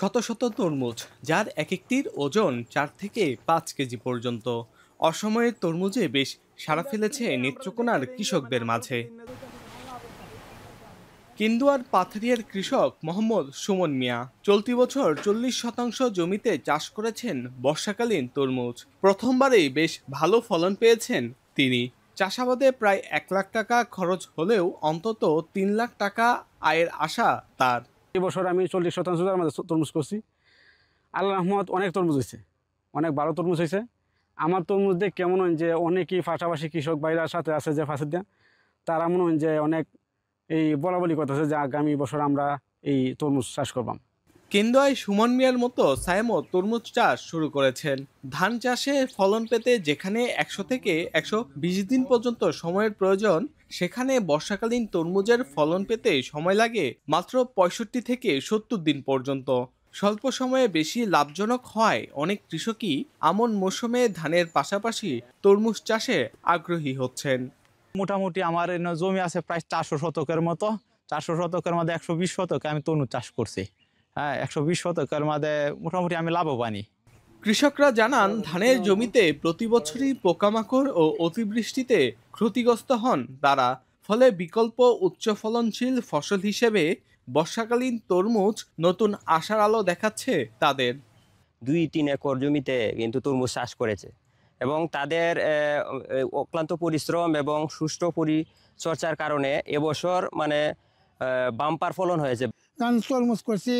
শত শত তরমুজ, যার এক একটির ওজন 4 থেকে 5 কেজি পর্যন্ত। অসময়ের তরমুজে বেশ সাড়া ফেলেছে নেত্রকোনার কৃষকদের মাঝে। কেন্দুয়ার পাথারিয়ার কৃষক মোহাম্মদ সুমন মিয়া চলতি বছর 40% জমিতে চাষ করেছেন বর্ষাকালীন তরমুজ। প্রথমবারেই বেশ ভালো ফলন পেয়েছেন তিনি। চাষাবাদে প্রায় 1 লাখ টাকা খরচ হলেও অন্তত 3 লাখ টাকা আয়ের আশা তার। এবছর আমি 40% জমির মধ্যে তরমুজ করছি। আল্লাহ রহমত, অনেক তরমুজ হয়েছে, অনেক ভালো তরমুজ হয়েছে। আমার তরমুজ দেখে কেমন হয় যে অনেকেই পাশাপাশি কৃষক ভাইরার সাথে আছে যে ফাঁসে দেয়া, তারা মনে হয় যে অনেক এই বলাবলি করতেছে যে আগামী বছর আমরা এই তরমুজ চাষ করবাম। কেন্দুয়ায় সুমন মিয়ার মতো সায়েমও তরমুজ চাষ শুরু করেছেন। ধান চাষে ফলন পেতে যেখানে 100 থেকে 120 দিন পর্যন্ত সময়ের প্রয়োজন, সেখানে বর্ষাকালীন তরমুজের ফলন পেতে সময় লাগে মাত্র 65 থেকে 70 দিন পর্যন্ত। স্বল্প সময়ে বেশি লাভজনক হয় অনেক কৃষকই আমন মৌসুমে ধানের পাশাপাশি তরমুজ চাষে আগ্রহী হচ্ছেন। মোটামুটি আমার জমি আছে প্রায় 400 শতকের মতো। 400 শতকের মধ্যে 120 শতকে আমি তরমুজ চাষ করছি। হ্যাঁ, 120 শতকের মধ্যে মোটামুটি আমি লাভবানই। কৃষকরা জানান, ধানের জমিতে প্রতি বছরই পোকামাকড় ও অতিবৃষ্টিতে ক্ষতিগ্রস্ত হন তারা। ফলে বিকল্প উচ্চ ফলনশীল ফসল হিসেবে বর্ষাকালীন তরমুজ নতুন আশার আলো দেখাচ্ছে তাদের। 2-3 একর জমিতে কিন্তু তরমুজ চাষ করেছে এবং তাদের অক্লান্ত পরিশ্রম এবং সুষ্ঠু পরিচর্যার কারণে এবছর বাম্পার ফলন হয়েছে। ধান তরমুজ করছি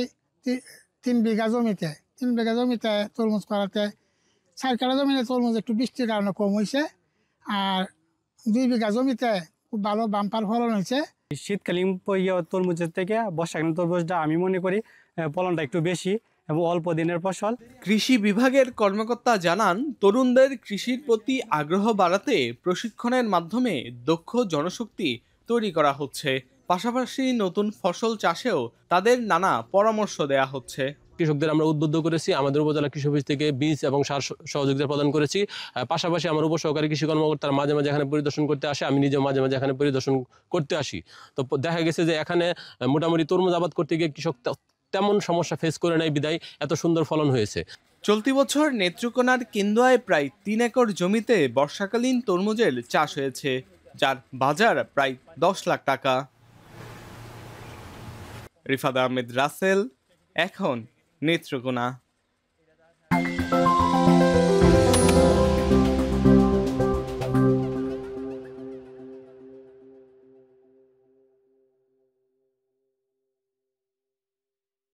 3 বিঘা জমিতে। 3 বিঘা জমিতে তরমুজ করাতে 4 কাঠা জমিতে তরমুজ একটু বৃষ্টির কারণে কম হয়েছে, আর 2 বিঘা জমিতে খুব ভালো বাম্পার ফলন হয়েছে। শীতকালীন তরমুজের থেকে বর্ষাকালীন তরমুজটা আমি মনে করি ফলনটা একটু বেশি এবং অল্প দিনের ফসল। কৃষি বিভাগের কর্মকর্তা জানান, তরুণদের কৃষির প্রতি আগ্রহ বাড়াতে প্রশিক্ষণের মাধ্যমে দক্ষ জনশক্তি তৈরি করা হচ্ছে। পাশাপাশি নতুন ফসল চাষেও তাদের নানা পরামর্শ দেয়া হচ্ছে। কৃষকদের আমরা উদ্বুদ্ধ করেছি, আমাদের উপজেলা কৃষি অফিস থেকে বীজ এবং সার সহযোগিতা প্রদান করেছি। পাশাপাশি আমার উপসহকারী কৃষি কর্মকর্তারা মাঝে মাঝে এখানে পরিদর্শন করতে আসে, আমি নিজেও মাঝে মাঝে এখানে পরিদর্শন করতে আসি। তো দেখা গেছে যে এখানে মোটামুটি তরমুজ আবাদ করতে গিয়ে কৃষক তেমন সমস্যা ফেস করে নাই, বিদায় এত সুন্দর ফলন হয়েছে। চলতি বছর নেত্রকোনার কেন্দুয়ায় প্রায় 3 একর জমিতে বর্ষাকালীন তরমুজের চাষ হয়েছে, যার বাজার প্রায় 10 লাখ টাকা। রিফাত আহমেদ রাসেল, এখন নেত্রকোনা।